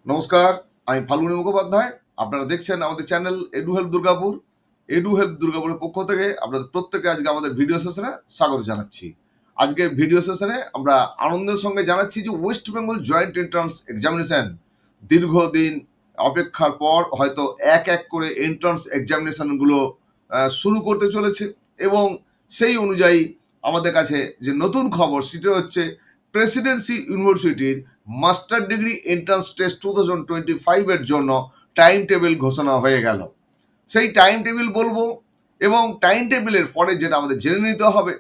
নমস্কার, আমি ফাল্গুনী মুখোপাধ্যায়। আপনারা দেখছেন আমাদের channel edu help Durgapur. Edu help দুর্গাপুরের পক্ষ থেকে আপনাদের প্রত্যেকে আজকে আমাদের ভিডিও সেশনে স্বাগত জানাচ্ছি। আজকের ভিডিও সেশনে আমরা আনন্দের সঙ্গে জানাচ্ছি যে West Bengal joint entrance examination দীর্ঘদিন অপেক্ষার পর হয়তো এক এক করে এন্ট্রান্স এক্সামিনেশনগুলো শুরু করতে চলেছে এবং সেই অনুযায়ী আমাদের কাছে যে নতুন খবর সেটা হচ্ছে প্রেসিডেন্সি ইউনিভার্সিটির মাস্টার ডিগ্রি এন্ট্রান্স টেস্ট 2025 এর জন্য টাইম টেবিল ঘোষণা হয়ে গেল। সেই টাইম টেবিল বলবো এবং টাইম টেবিলের পরে যেটা আমাদের জেনে নিতে হবে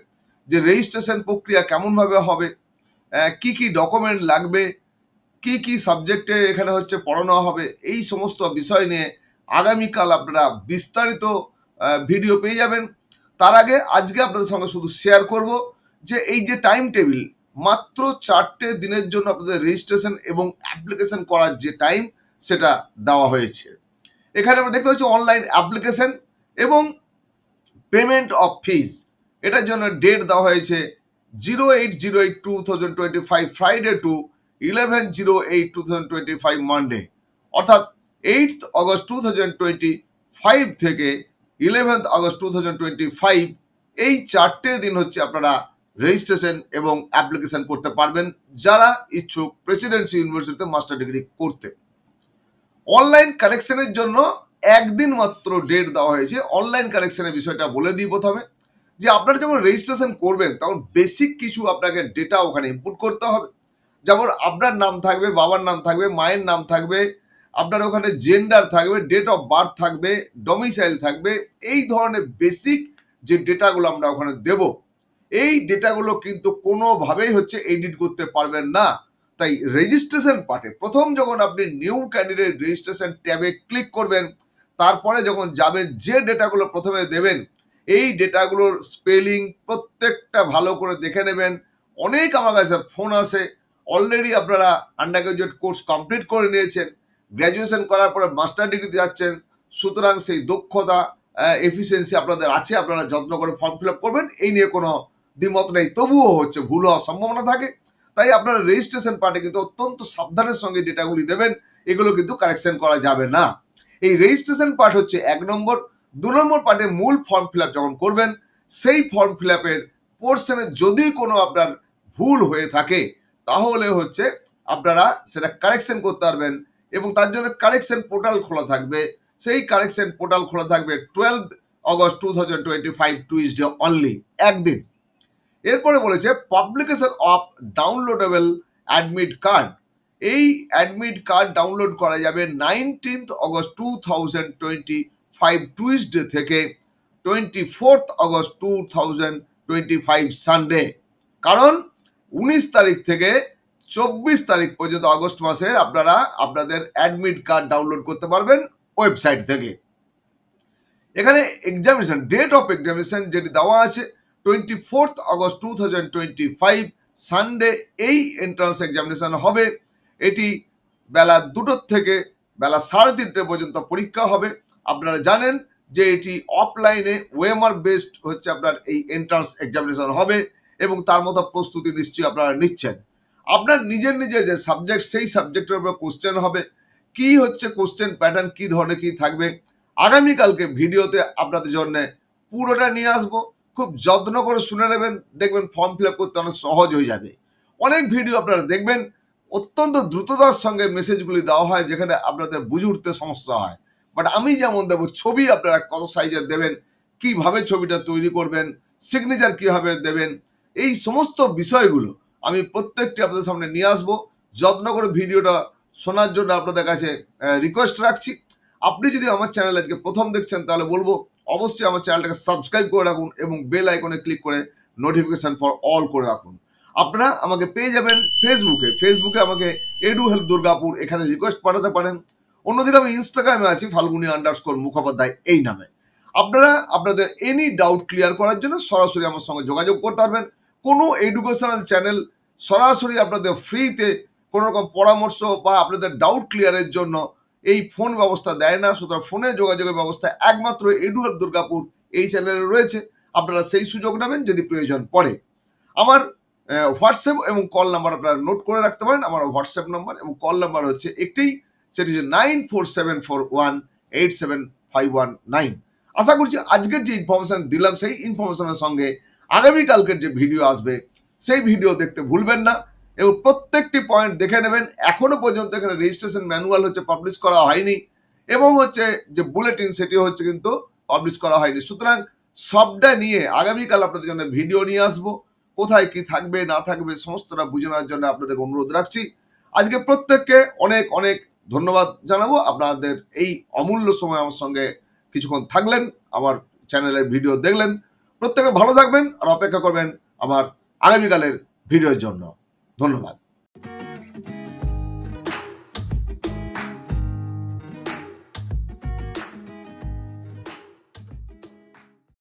যে রেজিস্ট্রেশন প্রক্রিয়া কেমনভাবে হবে, কি কি ডকুমেন্ট লাগবে, কি কি সাবজেক্টে এখানে হচ্ছে পড়ানো হবে, এই সমস্ত বিষয় নিয়ে আগামীকাল আপনারা বিস্তারিত ভিডিও পেয়ে যাবেন। তার আগে আজকে আপনাদের সঙ্গে শুধু শেয়ার করব যে এই যে টাইম টেবিল মাত্র 4টে দিনের জন্য আপনাদের রেজিস্ট্রেশন এবং অ্যাপ্লিকেশন করার যে টাইম সেটা দেওয়া হয়েছে। এখানে আমরা দেখতে পাচ্ছি অনলাইন অ্যাপ্লিকেশন এবং পেমেন্ট অফ ফিজ, এটার জন্য ডেট দেওয়া হয়েছে 08/08/2025 ফ্রাইডে টু 11/08/2025 মানডে, অর্থাৎ 8th অগস্ট 2025 থেকে 11th অগস্ট 2025 এই 4টে দিন হচ্ছে আপনারা রেজিস্ট্রেশন এবং অ্যাপ্লিকেশন করতে পারবেন যারা ইচ্ছুক প্রেসিডেন্সি ইউনিভার্সিটিতে মাস্টার ডিগ্রি করতে। অনলাইন কানেকশনের জন্য একদিন মাত্র ডেট দেওয়া হয়েছে। অনলাইন কানেকশনের বিষয়টা বলে দিই প্রথমে যে আপনারা যখন রেজিস্ট্রেশন করবেন তখন বেসিক কিছু আপনাকে ডেটা ওখানে ইনপুট করতে হবে। যেমন আপনার নাম থাকবে, বাবার নাম থাকবে, মায়ের নাম থাকবে, আপনার ওখানে জেন্ডার থাকবে, ডেট অফ বার্থ থাকবে, ডোমিসাইল থাকবে, এই ধরনের বেসিক যে ডেটাগুলো আমরা ওখানে দেব, এই ডেটাগুলো কিন্তু কোনোভাবেই হচ্ছে এডিট করতে পারবেন না। তাই রেজিস্ট্রেশন পার্টে প্রথম যখন আপনি নিউ ক্যান্ডিডেট রেজিস্ট্রেশন ট্যাবে ক্লিক করবেন, তারপরে যখন যাবেন যে ডেটাগুলো প্রথমে দেবেন এই ডেটাগুলোর স্পেলিং প্রত্যেকটা ভালো করে দেখে নেবেন। অনেক আমার কাছে ফোন আসে, অলরেডি আপনারা আন্ডার গ্রাজুয়েট কোর্স কমপ্লিট করে নিয়েছেন, গ্র্যাজুয়েশন করার পরে মাস্টার ডিগ্রিতে যাচ্ছেন, সুতরাং সেই দক্ষতা এফিসিয়েন্সি আপনাদের আছে, আপনারা যত্ন করে ফর্ম ফিল আপ করবেন, এই নিয়ে কোনো দ্বিমত নেই। তবুও হচ্ছে ভুল হওয়ার সম্ভাবনা থাকে, তাই আপনারা রেজিস্ট্রেশন পার্টে কিন্তু অত্যন্ত সাবধানের সঙ্গে ডেটাগুলি দেবেন, এগুলো কিন্তু কারেকশন করা যাবে না। এই রেজিস্ট্রেশন পার্ট হচ্ছে 1 নম্বর। 2 নম্বর পার্টে মূল ফর্ম ফিল আপ যখন করবেন সেই ফর্ম ফিল আপের পোর্শনে যদি কোনো আপনার ভুল হয়ে থাকে তাহলে হচ্ছে আপনারা সেটা কারেকশন করতে পারবেন এবং তার জন্য কারেকশন পোর্টাল খোলা থাকবে। সেই কারেকশন পোর্টাল খোলা থাকবে 12 অগস্ট 2025 টুইসডে অনলি, একদিন। এরপরে বলেছে publication of downloadable admit card. এই অ্যাডমিট কার্ড ডাউনলোড করা যাবে 19th অগস্ট 2025 টুইসডে থেকে 24th অগস্ট 2025 সানডে। কারণ 19 তারিখ থেকে 24 তারিখ পর্যন্ত আগস্ট মাসে আপনারা আপনাদের অ্যাডমিট কার্ড ডাউনলোড করতে পারবেন ওয়েবসাইট থেকে। এখানে এক্সামিনেশন ডেট অফ এক্সামিনেশন যেটি দেওয়া আছে 24th অগস্ট 2025 সানডে এই এন্ট্রান্স এক্সামিনেশন হবে। এটি বেলা 2টোর থেকে বেলা 3:30 পর্যন্ত পরীক্ষা হবে। আপনারা জানেন যে এটি অফলাইনে ওয়েমার বেসড হচ্ছে আপনার এই এন্ট্রান্স এক্সামিনেশন হবে এবং তার মতো প্রস্তুতি নিশ্চয়ই আপনারা নিচ্ছেন। আপনার নিজের যে সাবজেক্ট সেই সাবজেক্টের উপর কোশ্চেন হবে, কি হচ্ছে কোশ্চেন প্যাটার্ন, কি ধরনের কি থাকবে, আগামীকালকে ভিডিওতে আপনাদের জন্য পুরোটা নিয়ে আসবো। খুব যত্ন করে শুনে নেবেন, দেখবেন ফর্ম ফিল আপ করতে অনেক সহজ হয়ে যাবে। অনেক ভিডিও আপনারা দেখবেন অত্যন্ত দ্রুততার সঙ্গে মেসেজগুলি দেওয়া হয় যেখানে আপনাদের বুঝে উঠতে সমস্যা হয়, বাট আমি যেমন দেবো ছবি আপনারা কত সাইজের দেবেন, কিভাবে ছবিটা তৈরি করবেন, সিগনেচার কিভাবে দেবেন, এই সমস্ত বিষয়গুলো আমি প্রত্যেকটি আপনাদের সামনে নিয়ে আসবো। যত্ন করে ভিডিওটা শোনার জন্য আপনাদের কাছে রিকোয়েস্ট রাখছি। আপনি যদি আমার চ্যানেল আজকে প্রথম দেখছেন তাহলে বলবো অবশ্যই আমার চ্যানেলটাকে সাবস্ক্রাইব করে রাখুন এবং বেল আইকনে ক্লিক করে নোটিফিকেশন ফর অল করে রাখুন। আপনারা আমাকে পেয়ে যাবেন ফেসবুকে আমাকে এডু হেল্প দুর্গাপুর এখানে রিকোয়েস্ট পাঠাতে পারেন। অন্যদিকে আমি ইনস্টাগ্রামে আছি ফাল্গুনী_মুখোপাধ্যায় এই নামে। আপনারা আপনাদের এনি ডাউট ক্লিয়ার করার জন্য সরাসরি আমার সঙ্গে যোগাযোগ করতে পারবেন। কোনো এডুকেশনাল চ্যানেল সরাসরি আপনাদের ফ্রিতে কোনো রকম পরামর্শ বা আপনাদের ডাউট ক্লিয়ারের জন্য এই ফোন ব্যবস্থা দেয় না, সুতরাং ফোনে যোগাযোগের ব্যবস্থা একমাত্র এডু হেল্প দুর্গাপুর এই চ্যানেলে রয়েছে। আপনারা সেই সুযোগ নেবেন যদি প্রয়োজন পড়ে। আমার হোয়াটসঅ্যাপ এবং কল নাম্বার আপনারা নোট করে রাখতে পারেন। আমার হোয়াটসঅ্যাপ নাম্বার এবং কল নাম্বার হচ্ছে একটি সেটি হচ্ছে 9474187519। আশা করছি আজকের যে ইনফরমেশন দিলাম সেই ইনফরমেশনের সঙ্গে আগামীকালকের যে ভিডিও আসবে সেই ভিডিও দেখতে ভুলবেন না এবং প্রত্যেকটি পয়েন্ট দেখে নেবেন। এখনো পর্যন্ত এখানে রেজিস্ট্রেশন ম্যানুয়াল হচ্ছে পাবলিশ করা হয়নি এবং হচ্ছে যে বুলেটিন সেটি হচ্ছে কিন্তু পাবলিশ করা হয়নি। সুতরাং সবটা নিয়ে আগামীকাল আপনাদের জন্য ভিডিও নিয়ে আসবো। কোথায় কি থাকবে না থাকবে সমস্তটা বুঝে নেওয়ার জন্য আপনাদের অনুরোধ রাখছি। আজকে প্রত্যেককে অনেক অনেক ধন্যবাদ জানাবো। আপনাদের এই অমূল্য সময় আমার সঙ্গে কিছুক্ষণ থাকলেন, আমার চ্যানেলের ভিডিও দেখলেন। প্রত্যেকে ভালো থাকবেন আর অপেক্ষা করবেন আমার আগামীকালের ভিডিওর জন্য। ধন্যবাদ।